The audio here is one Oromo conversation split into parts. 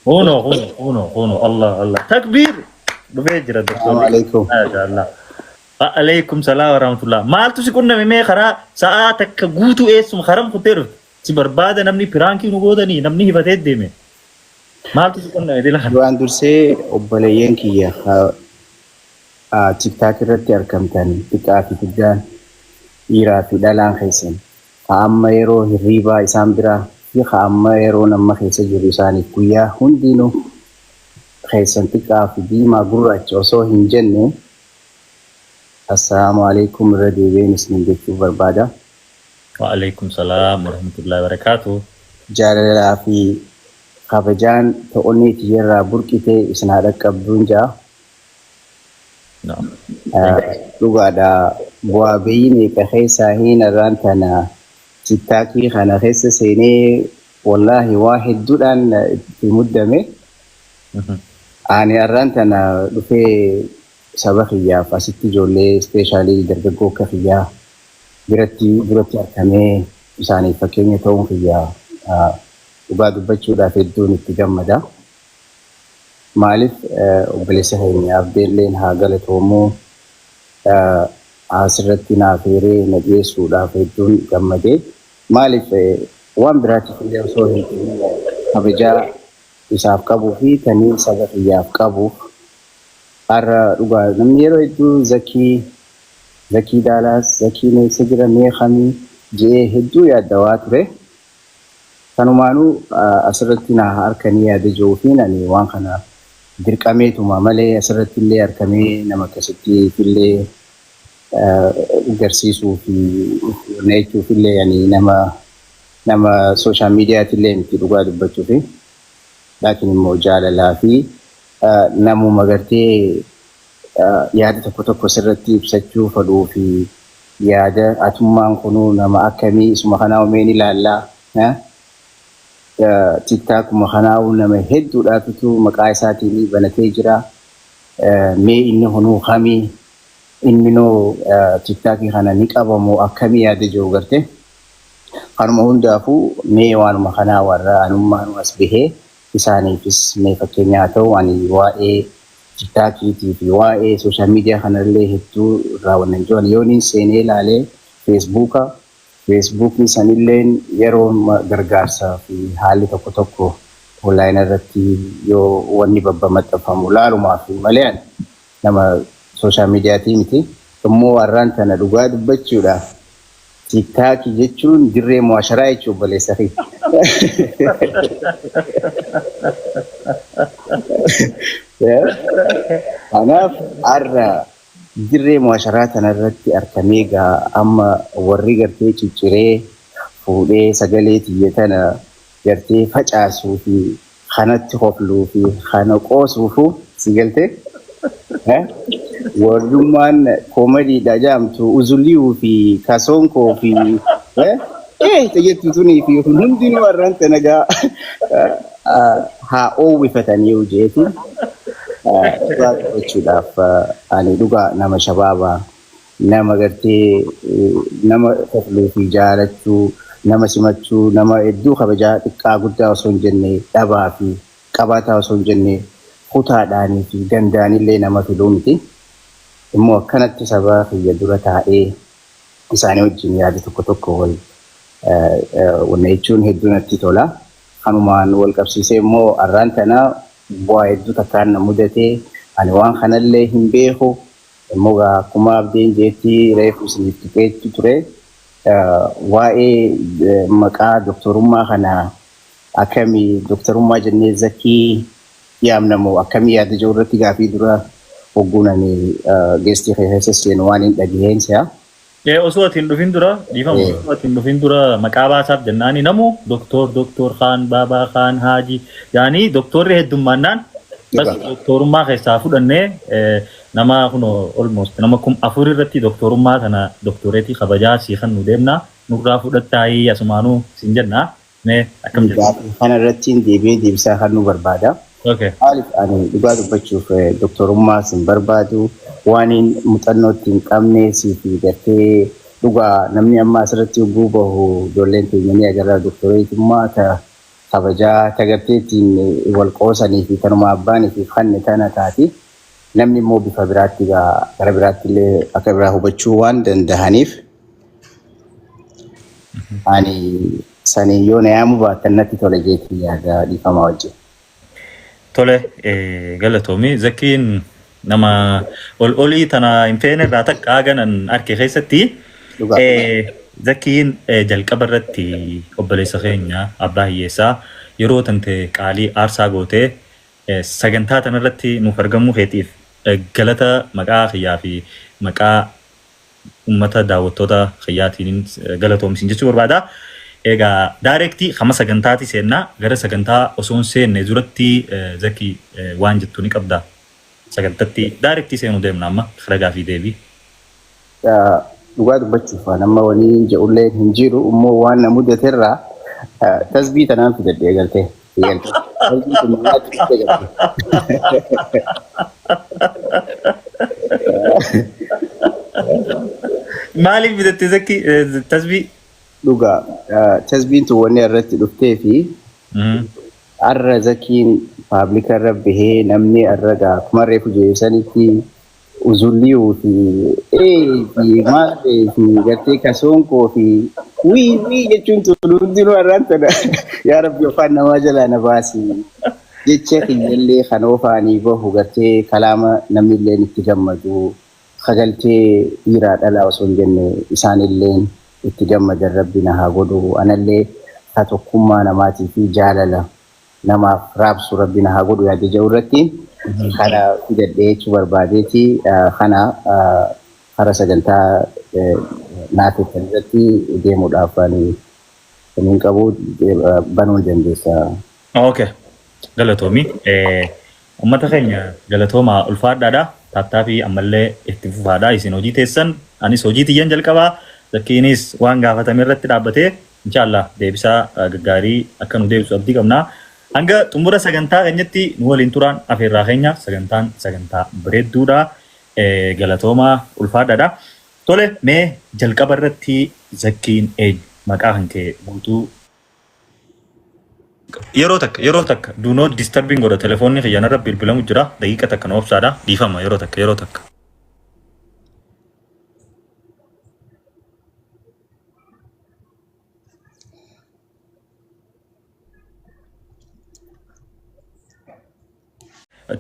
هونو الله الله تكبير بفجر الدكتور السلام عليكم. ما شاء الله. عليكم السلام ورحمة الله. ما أنتوا سكون مي خرا ساعتك قوتو اسم خرم خطير سبرباد نمني برانكي نقودني نمني هبتة ديمه. ما أنتوا سكون مي دلها. Duraan dursee obboleeyyan kiyya tiktaak irratti argamtan xiqqaa fi guddaan dhiiraa fi dhalaan keessan amma yeroo hirriibaa isaan biraa fi amma yeroo nama keessa jiru isaaniif guyyaa hundinuu keessan xiqqaa fi diimaa gurraacha osoo hin jenne assalaamu alaikum irra deebiin isin jechuu barbaada. وعليكم السلام ورحمة الله وبركاته. Jaalalaa fi kabajaan ta'onniiti irraa burqitee isin haadha qabduun ja'a. نعم. Dhugaadha bu'aa bayii meeqa keessaa hin irraan tana tiktaakii kana keessa seenee wallaahi waa hedduudhaan itti muddame. Ani irraan tana dhufee saba kiyyaaf asitti ijoollee ispeeshaalii dargaggoo akka kiyyaa biratti argamee isaaniif fakkeenya ta'uun kiyyaa dhugaa dubbachuudhaaf hedduun itti gammada. Maaliif obboleessa keenya abdeelleen haa galatoomuu asirratti naaf hiree na dhiyeessuudhaaf hedduun gammadee. Maaliif waan biraatiif illee osoo hin kabajaa isaaf qabuu fi tanii saba kiyyaaf qabuuf har'a dhugaa namni yeroo hedduu zakii daalaas zakii neessa jira meeqamii je'ee hedduu yaaddawaa ture. Kanumaanuu asirratti na harkanii yaada jiruu fi ani waan kana dirqameetuma malee asirratti illee argamee nama akkasittiif illee garsiisuu fi neechuuf illee yani nama sooshaal miidiyaatti illee miti dhugaa dubbachuu fi laakiin immoo jaalalaa fi namuma gartee yaada tokko sirratti ibsachuu fedhuu fi yaada atummaan kunuu nama akkamii isuma kanaa umeen ilaallaa tiktaakuma kanaa nama hedduudhaatu maqaa isaatiin banatee jira. Mee inni hunuu kamii inni noo tiktaakii kana ni qabamu akkamii yaada jiru garte. Kanuma hundaafuu mee waanuma kanaa warra anummaan as bahee isaaniifis mee fakkeenyaa ta'u ani waa'ee tiktaakiitii fi waa'ee sooshaal miidiyaa kanallee hedduu raawwannan jiran yooniin seenee ilaalee feesbuukni sanilleen yeroo gargaarsaa fi haalli tokko onlaayinii irratti yoo wanni maxxanfamu laalumaa fi malee nama sooshaal miidiyaatii miti. Immoo warraan tana dhugaa dubbachuudhaaf tiktaakii jechuun dirree mu'asharaa jechuun obboleessa fi. Kanaaf har'a dirree mu'asharaa tanarratti argamee gaa amma warri gartee cicciree fuudhee sagalee tiyya tana gartee facaasuu fi kanatti hofluu fi kana qoosuufu si galtee warrummaan koomadiidha jaamtu uzuliyuu fi kasoonkoo fi tayyattu sunii fi hundinuu warraan tana gaa haa oowwifatanii jeeti. Dhugaa gochuudhaaf ani dhugaa nama shabaabaa nama gartee nama hofluu fi jaalachuu nama simachuu nama hedduu kabajaa xiqqaa guddaa osoo hin jenne dhabaa fi qabaataa osoo hin jenne kutaadhaanii fi dandaanillee nama filuu miti. Immoo akkanatti saba kiyya dura taa'ee isaanii wajjin yaada tokko wanna jechuun hedduu natti tola. Kanumaan wal qabsiisee immoo har'aan tanaa bu'aa hedduu takkaan na mudatee ani waan kanallee hin beeku. Immoo akkuma abdiin jeetti reefu isiniif tuqeetti ture. Waa'ee maqaa doktorummaa kana akkamii doktorummaa jennee zakii yaamnamu akkamii yaada jiru irratti gaafii dura hogguunanii geestii keessa seenu waan hin dhagaheen si'a. Osoo atiin dhufin dura dhiifamu osoo atiin dhufin dura maqaa baasaaf jennaani namu doktor Khaan Baabaa Khaan Haaji yaani doktorri heddummaannaan bas doktorummaa keessaa fudhannee nama kuno almost nama kum afur irratti doktorummaa kana doktoreetii kabajaa siifan nu deemna nurraa fudhattaayii asumaanuu sin jenna mee akkam jedhu. Kana irratti deebisaa kan nu barbaada. Maaliif ani dhugaa dubbachuuf doktorummaa sin barbaadu waan muuxannootti hin qabne siifi gartee dhugaa namni amma asirratti hogguu bahu ijoolleen keenyanii agarraa doktoreetummaa kabajaa tagarteetiin wal qoosanii fi kanuma abbaanii fi kanne kana taati namni immoo bifa biraatti gara biraatti illee akka biraa hubachuu waan dandahaniif ani sanii yoo na yaamu baatan natti tole jeetii yaada dhiifamaa wajjin. Tole galatoomii Zakiin nama olii tana hin feene irraa takka haganan harkee keessatti Zakiin jalqaba irratti obboleessa keenya abbaa hiyyeessaa yeroo tante qaalii aarsaa gootee sagantaa tana irratti nuuf argamuu keetiif galata maqaa kiyyaa fi maqaa ummata daawwattoota kiyyaatiin galatoomsiin jechuu barbaada. Egaa daarektii kama sagantaati seennaa gara sagantaa osoo hin seenne duratti Zakii waan jettu ni qabda. Sagantatti daarektii seenuu deemna amma ragaa fi deebii. Dhugaa dubbachuuf nama waliin jedhullee hin jiru immoo waan na mudaterraa tasbii tanaan fidadhee galtee. Maaliif fidatte Zakii tasbii? Dhugaa tasbiin tun wanni irratti dhuftee fi arra Zakiin paablika irra bahee namni arra akkuma reefu jeesanitti uzulliyuu fi maalee fi gartee kasoonkoo fi wii jechuun tun hundinuu arraan tana yaa rabbi ofaan namaa jalaa na baasi jecha kiyyallee kan ofaanii bahu gartee kalaama namni illeen itti gammadu kagaltee dhiiraa dhalaa osoo hin jenne isaanilleen itti gammadan rabbi na haa godhu anallee haa tokkummaa namaatii fi jaalala namaaf raabsu rabbi na haa godhu yaada jedhu irratti kana fidadhee jechuu barbaadeeti kana hara sagantaa naafettan irratti deemuudhaaf kan qabu banuun dandeessa. Okay. Galatoomii ummata keenya galatoomaa ulfaadhaadha. Taattaa fi ammallee itti fufaadha. Isin hojii teessan anis hojii tiyyan jalqabaa. Zakiinis waan gaafatame irratti dhaabbatee inshallah deebisaa gaggaarii akka nu deebisu abdii qabna. Hanga xumura sagantaa keenyatti nu waliin turaan afeerraa keenya sagantaa bareedduudha. Galatoomaa ulfaadhaadha. Tole mee jalqaba irratti Zakiin maqaa kan kee guutuu yeroo takka do not disturbing godha telefoonni kiyyan irra bilbilamu jira daqiiqa takka nu obsaadha dhiifama yeroo takka.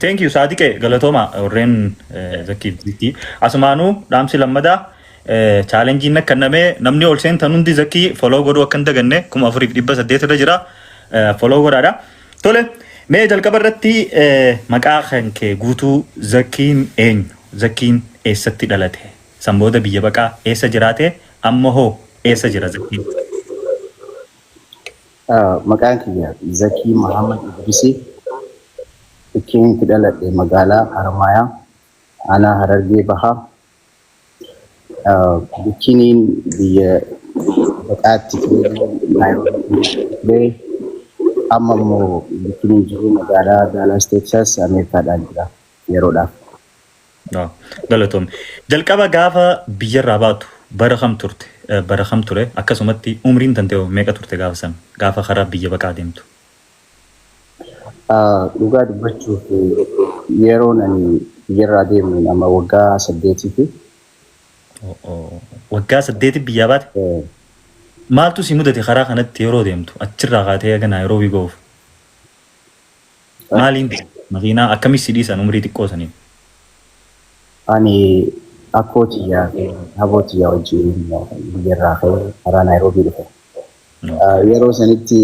Thank you Sadiqe galatoma warreen Zakii bitti asumaanuu dhaamsi lammadaa chaalenjiin akka namee namni ol seentan hundi Zakii follow godhuu akka hin daganne 4,800 irra jira follow godhaadha. Tole mee jalqaba irratti maqaa kan kee guutuu Zakiin eenyu? Zakiin eessatti dhalate? Sanbooda biyya baqaa eessa jiraate? Amma hoo eessa jira Zakiin? Maqaan kiyya Zakii Muhammad Idrisii. Ikin daladhe magaalaa Harmayaa aanaa Harargee Bahaa bikiniin biyya baqaatti Nairobi amma immoo bikiniin jiru magaalaa Dallas Texas Ameerikaadhaan jira yeroodhaaf. Galatoom jalqaba gaafa biyyarraa baatu bara kam turte bara kam ture akkasumatti umriin tantee meeqa turte gaafa san gaafa karaa biyya baqaa deemtu? Dhugaa dubbachuuf yeroon ani biyyarraa deemu nama waggaa 8 waggaa 8 biyyaa baate maaltu si mudate karaa kanatti yeroo deemtu achirraa kaatee aga Naayiroobii ga'uuf maaliin makiinaa akkamis si dhiisan umrii xiqqoo saniin? Ani akkootiyaa fi habootiyaa wajjin biyyarraa ka'ee karaa Naayiroobii dhufe. Yeroo sanitti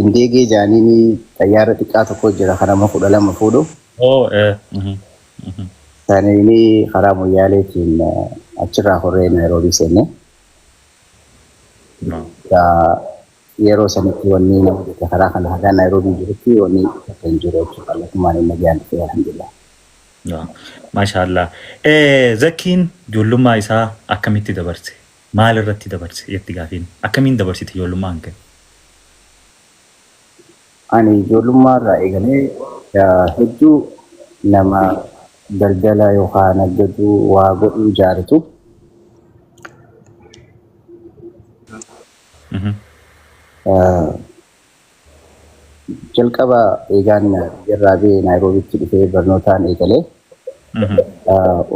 indegee jaanini xayyaara xiqqaa tokko jira karaa 12 fuudhu. Sanini karaa Moyyaaleetiin achirraa horree Naayiroobii seenne. Yeroo sanitti wanni nama karaa kana hagaa Naayiroobii jirutti wanni kan jiru jechuudha. Allakumaan inni ga'an dhufee alhamdulillah. Maashaallah. Zakiin ijoollummaa isaa akkamitti dabarse? Maal irratti dabarse jetti gaafiin? Akkamiin dabarsite ijoollummaa hanqee? Ani ijoollummaa irraa eegalee hedduu nama daldala yookaan nagdatu waa godhuu jaallatu. jalqaba eegaan jarraabee Naayiroobiitti dhufee barnootaan eegalee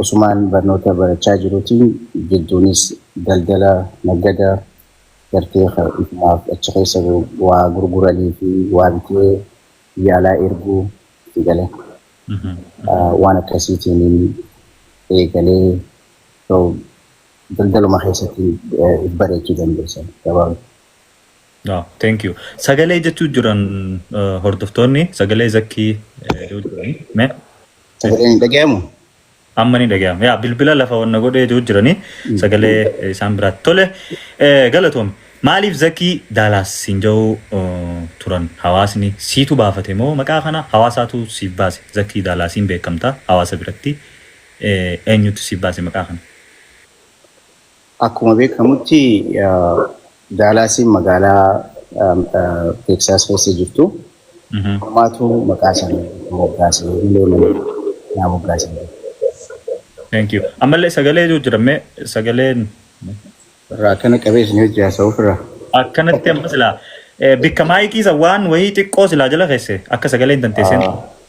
Usumaan barnoota barachaa jiruutiin jidduunis daldala nagada gartee ifumaaf achi keessa waa gurguranii fi waa bitee yaalaa erguu itti galee waan akkasiitiin eegalee daldaluma keessatti bareechuu dandeessan gabaabaa. No, thank you. Sagalee jechuun jiran hordoftoonni sagalee zakkii mee? Sagalee hin dhagahamu? Amma ni dhagahamu. Yaa bilbila lafa wanna godhee jiranii sagalee isaan biraatti tole. Galatoom maaliif zakkii daalaas siin jedhu turan hawaasni siitu baafate moo maqaa kana hawaasaatu siif baase zakkii daalaasiin beekamta hawaasa biratti eenyutu siif baase maqaa kana? Akkuma beekamutti Daalaasiin magaalaa Teeksaas keessa jirtu. Ammaatu maqaa isaanii moggaasee naa moggaasee. Thank you. Ammallee sagalee jiramme sagaleen irraa akkana qabees ni hojjaa ofirraa. Akkanatti amma silaa bikka maayikiisa waan wayii xiqqoo silaa jala keesse akka sagaleen danteesseen.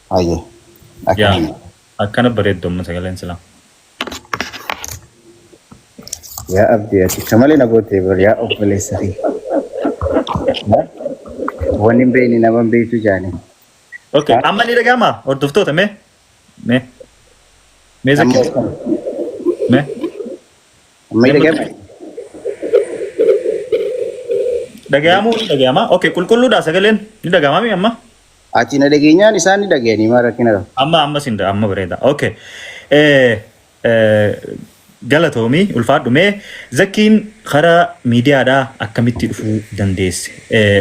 Hayyee. Akkana bareeddu amma sagaleen silaa. Yaa abdii ati kamalee na gootee bari yaa obboleessa fi wanni hin beekne nama hin beektu jaani. Okay, amma ni dhagahama hordoftoota mee zakkii mee amma ni dhagahama. Dhagahamuu ni dhagahama. Okay, qulqulluudha sagaleen ni dhagahama mi amma? Ati na dhageenyaan isaan ni dhagahanii maa rakkina qaba. Amma sin amma bareeda. Okay. Galatoomii ulfaadhumee zakkiin karaa miidiyaadhaa akkamitti dhufuu dandeesse?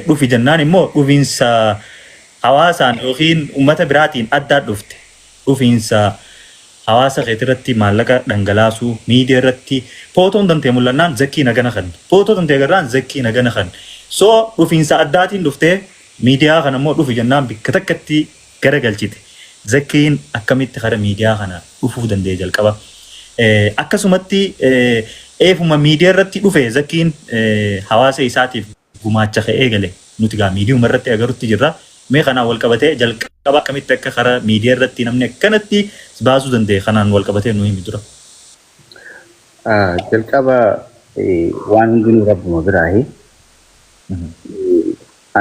Dhufi jennaan immoo dhufiinsa hawaasaan yookiin uummata biraatiin addaa dhufte. Dhufiinsa hawaasa keetirratti maallaqa dhangalaasuu miidiyaa irratti footoon dantee mul'annaan zakkii nagana kan. Footoo dantee garraan zakkii nagana kan. So dhufiinsa addaatiin dhuftee miidiyaa kana immoo dhufi jennaan bikka takkatti garagalchite. Zakkiin akkamitti karaa miidiyaa kana dhufuu danda'e jalqaba? Akkasumatti eefuma miidiyaa irratti dhufe zakkiin hawaasa isaatiif gumaacha ka'ee gale nuti gaa miidiyuma irratti agarutti jirra. Mee kanaan wal qabatee jalqaba akkamitti akka karaa miidiyaa irratti namni akkanatti baasuu danda'e kanaan wal qabatee nu himi dura. Jalqaba waan hundinuu rabbuma biraahi.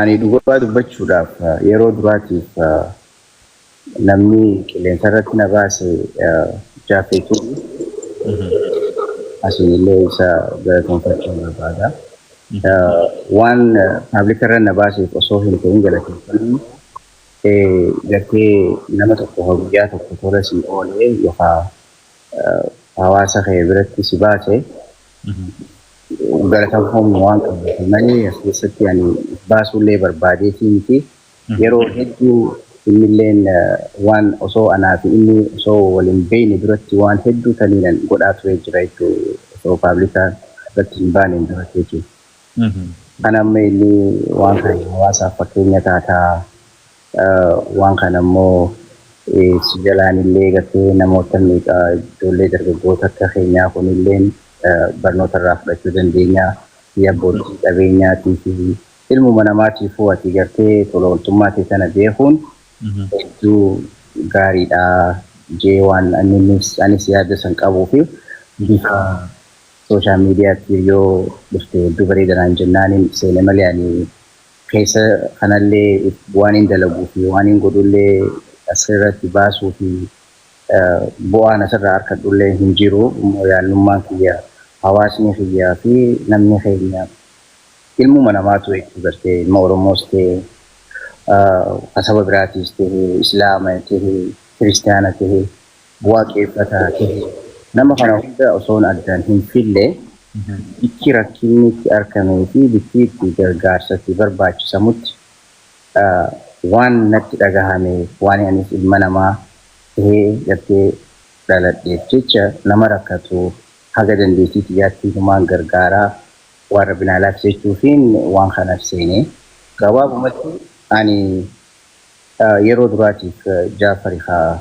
Ani dhugaa dubbachuudhaaf yeroo duraatiif namni qilleensa irratti na baase jaafeetu asinillee isa galateeffachuun barbaada. Waan paablikarra na baaseef osoo hin ta'in galateeffannuu gartee nama tokko guyyaa tokko tola si oolee yookaan hawaasa kee biratti si baase galateeffamu waan qabuuf malee as keessatti ani baasuullee barbaadeetii miti yeroo hedduu innilleen waan osoo anaa fi inni osoo waliin beeyne duratti waan hedduu taniinan godhaa ture jira jechuudha osoo paablikaan irratti hin baaneen duratti jechuudha. Kan amma inni waan kana hawaasaaf fakkeenya taataa waan kana immoo si jalaan illee gartee namoota ijoollee dargaggoota akka keenyaa kunilleen barnoota irraa fudhachuu dandeenya abbootii qabeenyaatii fi ilmuma namaatiifuu ati gartee tola ooltummaa ta'e sana beekuun hedduu gaariidha jee waan anis yaada san qabuu fi bifa sooshaal miidiyaatti yoo dhufte hedduu bareedanaan jennaaniin seene malee ani keessa kanallee waan hin dalaguu fi waan hin godhullee asirratti baasuu fi bu'aan asirraa harkadhullee hin jiru immoo yaallummaan kiyya hawaasni kiyyaa fi namni keenya ilmuma namaatu jechuu gartee ilma Oromoos ta'e kasaba biraatis ta'e Islaama ta'e Kiristaana ta'e waaqeffataa ta'e nama kana hunda osoon addaan hin fille itti rakkinni itti argamee fi bitti itti gargaarsatti barbaachisamutti waan natti dhagahame waan anis ilma namaa ta'ee gartee dhaladheef jecha nama rakkatu haga dandeettii xiyyaatti humaan gargaaraa warra binaalaaf jechuufiin waan kanaaf seenee gabaabumatti ani yeroo duraatiif Jaafari haa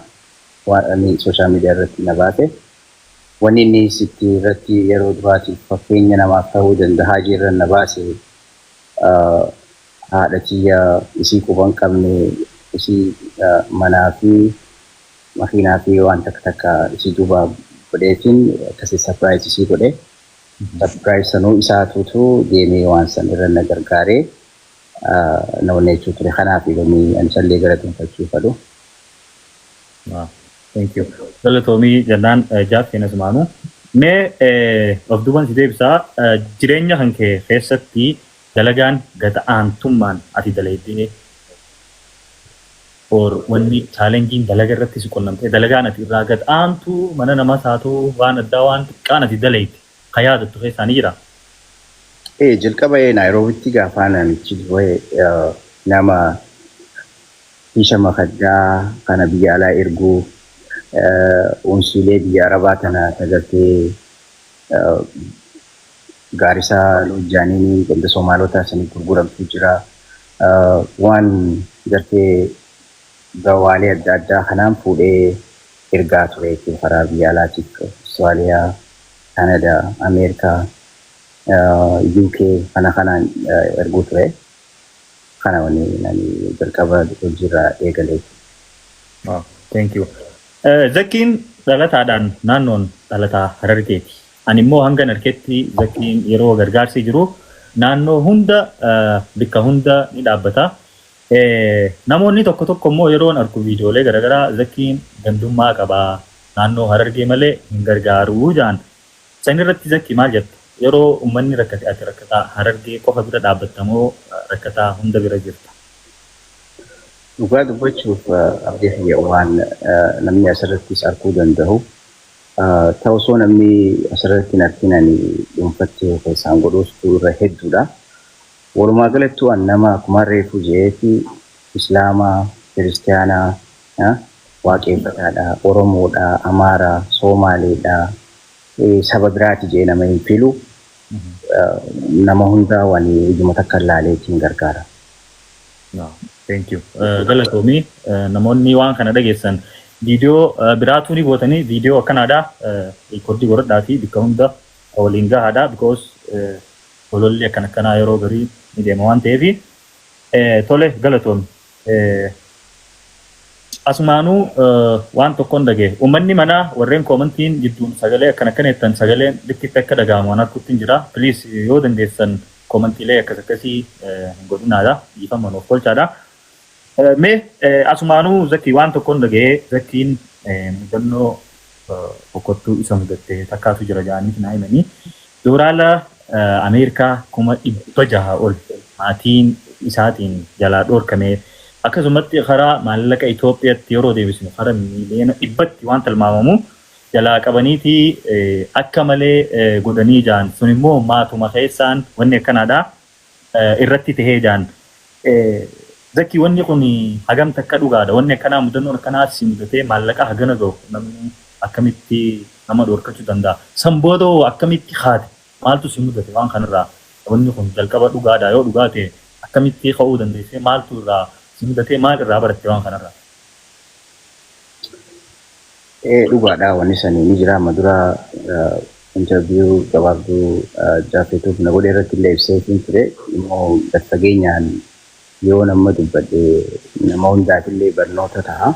waan sooshaal miidiyaa irratti na baate wanni inni sitti irratti yeroo duraatiif fakkeenya namaaf ta'uu danda'a jirran na baase haadha kiyya isii quban qabne isii manaa fi makiinaa fi waan takka isii duuba godheetiin akkasii surprise isii godhe. Surprise sanuu isaatuutu deemee waan san irra na gargaaree na wanneechuu ture. Kanaaf ilmi ansallee gara dhuunfachuu fadhu. Thank you. Galatoomii jennaan jaafeen asumaanu. Mee of duuban si deebisaa jireenya kan kee keessatti dalagaan gata aantummaan ati dalaydee or wanni chaalenjiin dalaga irratti si qunnamtee dalagaan ati irraa gad aantu mana namaa taatoo waan addaa waan xiqqaan ati dalayte kan yaadattu keessaa ni jira. Jalqaba Naayiroobitti gaafa namichi nama isha makaddaa kana biyya alaa erguu unsiilee biyya Arabaa tana agartee gaarisaa lojjaanii ganda Somaalotaa sanii gurguramtu jira. Waan gartee gawaalee adda addaa kanaan fuudhee ergaa ture karaa biyya alaatiif Austraaliyaa, Kanadaa, Ameerikaa, UK kanaan erguu ture. Kana wani jalqaba hojiirraa eegalee. Thank you. Zakkiin dhalataadhaan naannoon dhalataa Harargeeti. Ani immoo hanga narkeetti Zakkiin yeroo gargaarsi jiru naannoo hunda bikka hunda ni dhaabbata. Namoonni tokko tokko immoo yeroon argu viidiyoolee garaagaraa Zakkiin gandummaa qabaa naannoo Harargee malee hin gargaaru jaan. San irratti Zakki maal jettu? Yeroo uummanni rakkate ati rakkataa Harargee qofa bira dhaabbattamoo rakkataa hunda bira jirta? Dhugaa dubbachuuf abdii waan namni asirrattis arguu danda'u. Ta'usoo namni asirratti arginani dhuunfattee keessaan godhuustu irra hedduudha. Walumaa galattuu nama akkuma reefu jeeti Islaamaa, Kiristaanaa, Waaqeffataadha, Oromoodha, Amaaraa, Soomaaleedha, saba biraati jee nama hin filu. Nama hundaa waan ijuma takka ilaaleetiin gargaara. Thank you. Galatoomii namoonni waan kana dhageessan viidiyoo biraatu ni gootanii viidiyoo akkanaadha riikoordii godhadhaa fi bikka hunda waliin gahaadha because ololli akkanaa yeroo garii ni deema waan ta'eef tole galatoomi. Asumaanuu waan tokkoon dhagee uummanni manaa warreen koomantiin jidduun sagalee akkana jettan sagaleen dhikkitti akka dhaga'amu waan harkutti hin jira. Please yoo dandeessan koomantiilee akkasii godhinaadha dhiifama nuuf tolchaadha. Mee asumaanuu Zakkii waan tokkoon dhagee Zakkiin mudannoo bokkottuu isa mudatte takkaatu jira jedhanii naa himanii dooraala Ameerikaa 600 ol maatiin isaatiin jalaa dhoorkamee akkasumatti karaa maallaqa Itoophiyaatti yeroo deebisnu karaa miiliyoona 100 waan tilmaamamu jalaa qabaniiti akka malee godhanii jaan sun immoo maatuma keessaan wanni akkanaadha irratti tahee jaan. Zakkii wanni kun hagam takka dhugaadha wanni akkanaa mudannoon akkanaa si mudatee maallaqa hagana gahu namni akkamitti nama dhoorkachuu danda'a. San booda akkamitti haate maaltu si mudate waan kanarraa wanni kun jalqaba dhugaadha yoo dhugaate akkamitti ka'uu dandeessee maaltu irraa si mudatee maal irraa baratte waan kanarraa. Dhugaadha wanni sanii ni jira madura interview gabaabduu jaafetuuf na godhe irratti illee ibseetiin ture immoo gad fageenyaan yoo nama dubbadhe nama hundaatillee barnoota ta'a.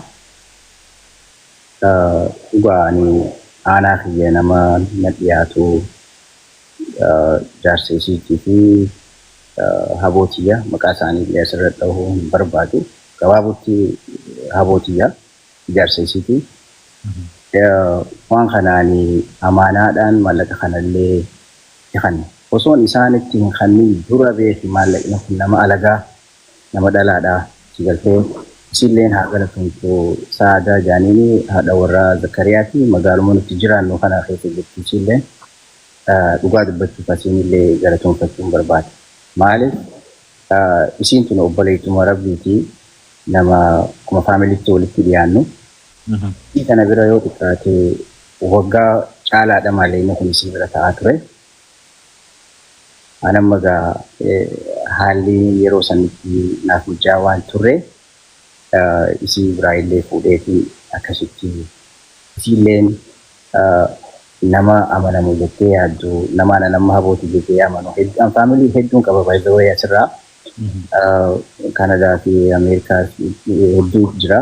Dhugaa ani aanaa kiyya nama na dhiyaatu jaarsa isiitii fi habootiyya maqaa isaanii illee asirra dhahuu hin barbaadu. Gabaabutti habootiyya jaarsa isiitii. Waan kanaan amaanaadhaan maallaqa kanallee hikanne. Osoon isaanitti hin kanniin dura beeki maallaqni kun nama alagaa nama dhalaadhaa sigaltee isilleen haa galatumtu Saadaa Jaaniini haadha warraa Zakariyaati magaaluma nuti jiraannu kana keessa jirtu isilleen dhugaa dubbachuuf asiinillee galatumfachuun barbaada. Maaliif isiin tun obboleettuma rabbiiti nama kuma faamiliitti walitti dhiyaannu. Kana bira yoo xiqqaate waggaa caalaadha malee inni kun isii bira ta'aa ture. Anamma gaa haalli yeroo sanitti naaf mijaa waan turre isii biraa illee fuudheetiin akkasitti isiilleen nama amanamu jettee yaaddu nama habooti jettee amanu faamilii hedduun qaba baay'ee asirraa Kanadaa fi Ameerikaa hedduu jira.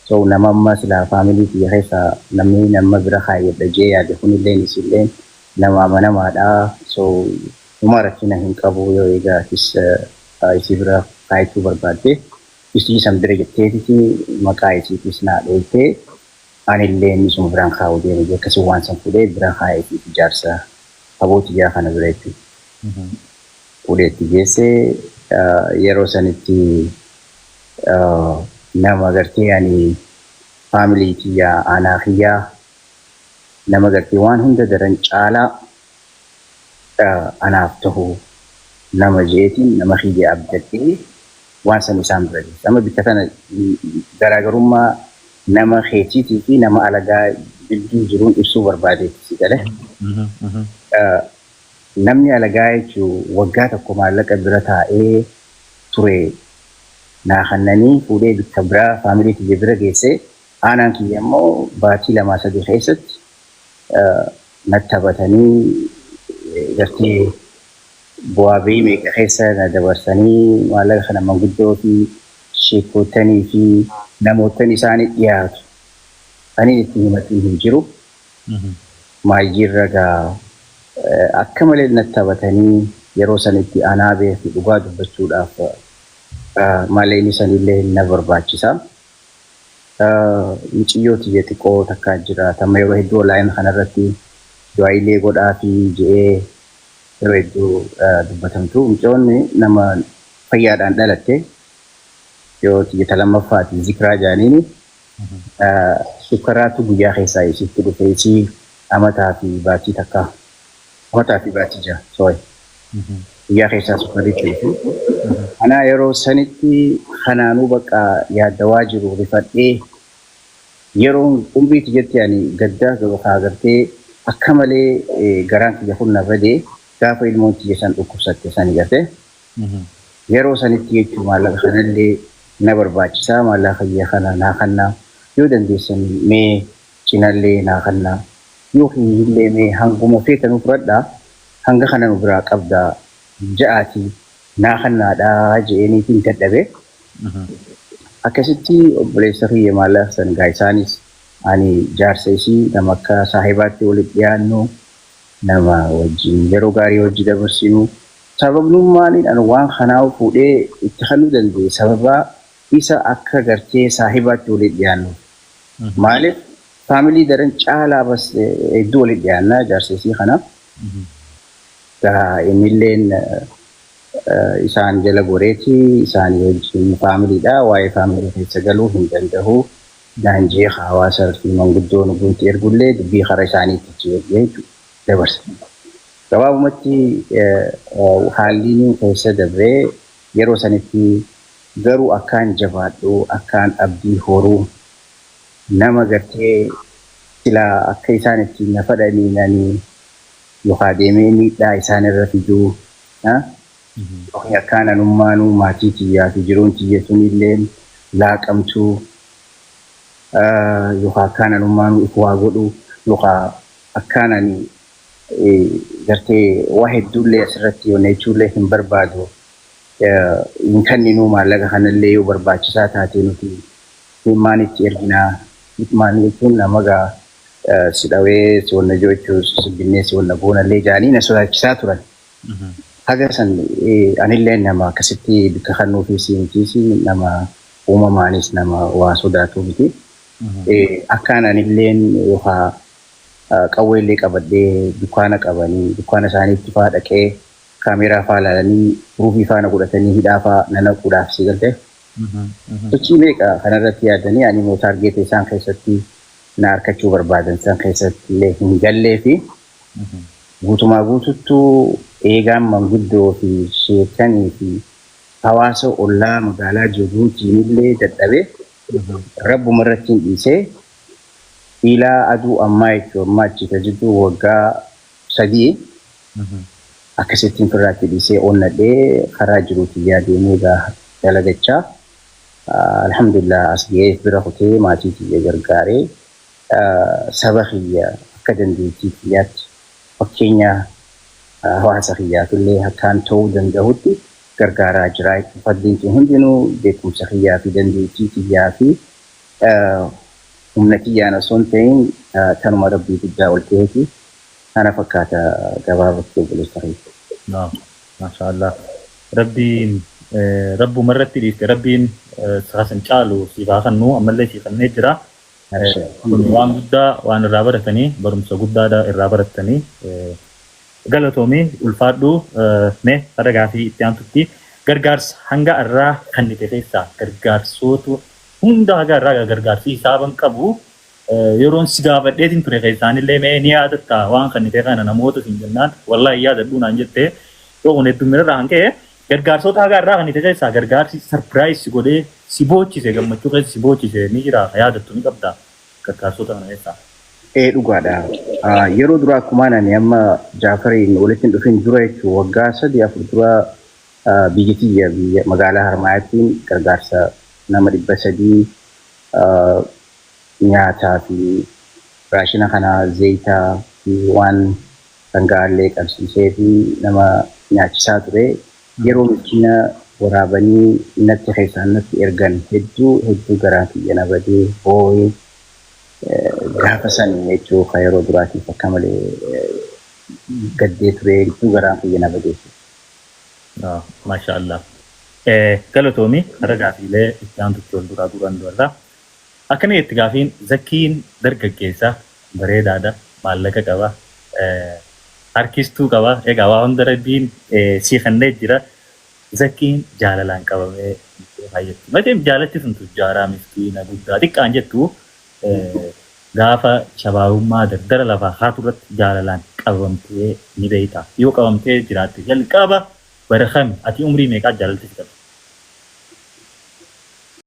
So nama amma sila family fi keessa namni nama bira kaayyadha jee yaade kunillee isillee nama amanamaadha. So uma rakkina hin qabu yoo eegaatis isii bira kaayyachuu barbaadde isii san bira jetteetiti maqaa isiitis naa dhoofte anillee inni sun biraan kaa'u deeme jee akkasii waan san fuudhee bira kaayyachuu ijaarsa abooti jaa kana bira jechuudha. Fuudheetti geessee yeroo sanitti nama gartee ani family kiyyaa aanaa kiyyaa nama gartee waan hunda daran caalaa anaaf ta'u nama jeetiin nama kiyya abdattee waan san isaan bira geessa. Amma bikka kana garaagarummaa nama keetiitii fi nama alagaa gidduu jiruun ibsuu barbaadeetti galee. Namni alagaa jechuun waggaa tokko maallaqa bira taa'ee ture naa kannanii fuudhee bikka biraa faamilii kiyya bira geessee aanaan kiyya immoo baatii 2-3 keessatti natti taphatanii gartee bu'aa bahii meeqa keessa na dabarsanii maallaqa kana manguddoo fi sheekotanii fi namoottan isaanii dhiyaatu. Ani itti himatiin hin jiru. Maayyiirra gaa akka malee natti taphatanii yeroo sanitti anaa beeku dhugaa dubbachuudhaaf malee sanillee na barbaachisa. Muciyyoo tiyya xiqqoo takkaa jira. Tamma yeroo hedduu online kanarratti du'aayilee godhaa fi je'ee yeroo hedduu dubbatamtu. Mucayyoonni nama fayyaadhaan dhalatte yoo tiyya lammaffaati zikiraa jaaniini sukkaraatu guyyaa keessaa isitti dhufe isii amataa fi baatii takkaa. Amataa fi baatii jira. Sorry. Guyyaa keessaa sukkaritti dhufe. Ana yeroo sanitti kanaanuu bakka yaaddawaa jiru rifadhee yeroo umrii tijetti ani gaddaa gabaa agartee akka malee garaan kiyya hunna badee gaafa ilmoon tiyya san dhukkubsatte sani garte. Yeroo sanitti jechuun maallaqa kanallee na barbaachisaa maallaqa kiyya kana naa kannaa yoo dandeessan mee cinallee naa kannaa yoo illee mee hanguma feetanuu fudhadhaa hanga kana nu biraa qabdaa ja'aatii. Naa kannaadhaa je'eniitiin dadhabe. Akkasitti obboleessa kiyya maallaqa san gaa isaanis ani jaarsa isii nama akka saahibaatti walitti dhiyaannu nama wajjin yeroo gaarii hojii dabarsinu sababnummaan ani waan kanaa fuudhee itti kennuu danda'e sababa isa akka gartee saahibaatti walitti dhiyaannu. Maaliif faamilii daran caalaa bas hedduu walitti dhiyaannaa jaarsa isii kana. Gaa innilleen isaan jala goreeti isaan wajjin faamiliidha waa'ee faamilii keessa galuu hin danda'u daanjee hawaasa fi manguddoo nuguutti ergullee dubbii karaa isaaniitti jechuudha dabarsa. Gabaabumatti haalli keessa dabree yeroo sanitti garuu akkaan jabaadhu akkaan abdii horuu nama gartee sila akka isaan ittiin na fadhaniinanii yookaan deemee miidhaa isaan irra fiduu. Akkaan anummaanuu maatii tiyyaa fi jiruun tiyya sunillee laaqamtuu yookaan akkaan anummaanuu if waa godhu yookaan akkaan ani gartee waa hedduullee asirratti yooneechuullee hin barbaadu hin kenninuu maallaqa kanallee yoo barbaachisaa taatee nuti maanitti erginaa maanii jechuun nama gaa si dhawee si wanna jechuus si binnee si wanna boonallee jaanii na sodaachisaa turan. Haga san anillee nama akkasitti bikka kannuu fi siintiisi nama uumamaanis nama waa sodaatu miti. Akkaan anilleen yookaan qawweellee qabadhee dukkaana qabanii dukkaana isaaniitti faa dhaqee kaameeraa faa ilaalanii ruufii faana godhatanii hidhaa faa nanaquudhaaf si galte. Sochii meeqa kanarratti yaadanii ani immoo taargeeta isaan keessatti na harkachuu barbaadan isaan keessatti illee hin gallee fi guutumaa guututtuu eegaan manguddoo fi sheekanii fi hawaasa ollaa magaalaa jiruutiin illee dadhabee rabbuma irratti hin dhiisee ilaa aduu ammaa jechuun ammaa achiita jidduu waggaa 3 akkasittiin firraatti dhiisee onnadhee karaa jiruutiin yaadamee dalagachaa alhamdulillah as ga'ee bira kutee maatii kiyya gargaaree saba kiyya akka dandeettii kiyyaatti fakkeenya hawaasa kiyyaatullee akkaan ta'uu danda'utti gargaaraa jira. Fadliin sun hundinuu beekumsa kiyyaa fi dandeettii kiyyaa fi humna kiyyaan osoo hin ta'in tanuma rabbii guddaa ol ta'eeti. Kana fakkaata gabaabatti obboleessa keessa. Masha Allah. Rabbuma irratti dhiifte rabbiin saasan caalu si baafannu ammallee si kannee jira. Waan guddaa waan irraa baratanii barumsa guddaadha irraa baratanii galatoomii ulfaadhu mee sadagaa fi itti aantutti gargaarsa hanga irraa kannite keessaa gargaarsootu hunda haga irraa gargaarsi hisaaban qabu yeroon si gaafadheetiin ture keessaanillee mee ni yaadatta waan kannite kana namoota sin jennaan wallahi yaadadhu naan jettee yoo kun hedduminarraa hanka'e gargaarsoota haga irraa kannite keessaa gargaarsi sarpiraayis godhee si boochise gammachuu keessa si boochise ni jira yaadattu ni qabda gargaarsoota kana keessaa. Dhugaadha. Yeroo duraa akkuma ani amma Jaafariin walitti dhufeen dura jechuun waggaa 3-4 dura biyya magaalaa Harmaayaatiin gargaarsa nama 300 nyaataa fi raashina kana zayitaa fi waan dhangaallee qabsiisee fi nama nyaachisaa ture. Yeroo milkiina waraabanii natti keessaan natti ergan hedduu garaa kiyya na badee boo'ee gaafa san jechuun kan yeroo duraatiif akka malee gaddee ture hedduu garaa kiyya na badee. Masha Allah. Galatoomi har'a gaafiilee itti aantutti ol duraa duraan durarraa. Akkana itti gaafiin zakkiin dargaggeessa bareedaadha maallaqa qaba. Harkistuu qaba. Egaa waa hunda rabbiin sii kannee jira. Zakkiin jaalalaan qabamee fayyatti. Mateen jaalatti sun tujjaaraa miskiina guddaa xiqqaan jettu gaafa shabaabummaa dardara lafaa haatu irratti jaalalaan qabamtee ni beekta. Yoo qabamtee jiraatte jalqaba bara kami ati umrii meeqaa jaalalti si qabdi?